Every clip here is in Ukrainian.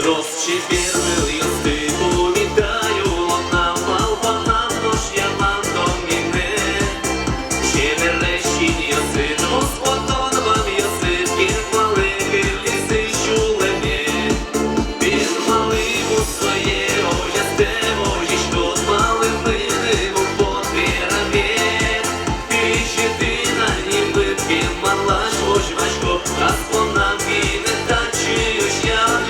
Розчепірнив Йостипу, вітаю, лопнав балбанам, тож я вам доміне. Ще мерещінь Йосип, Господон вам Йосип, він малий ліси чулемє. Він малий у своє, оястево, їжко з малим милим у подвірамє. І щетина ніби він мала ж важко, а з понамки не танчуєш я.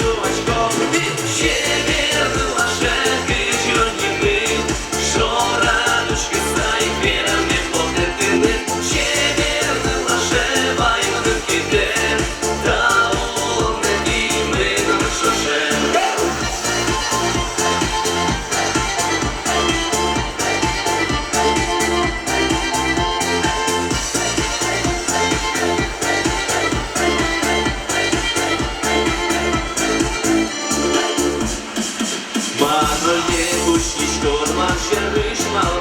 Мало є гучність, що рвав, ще вишмал,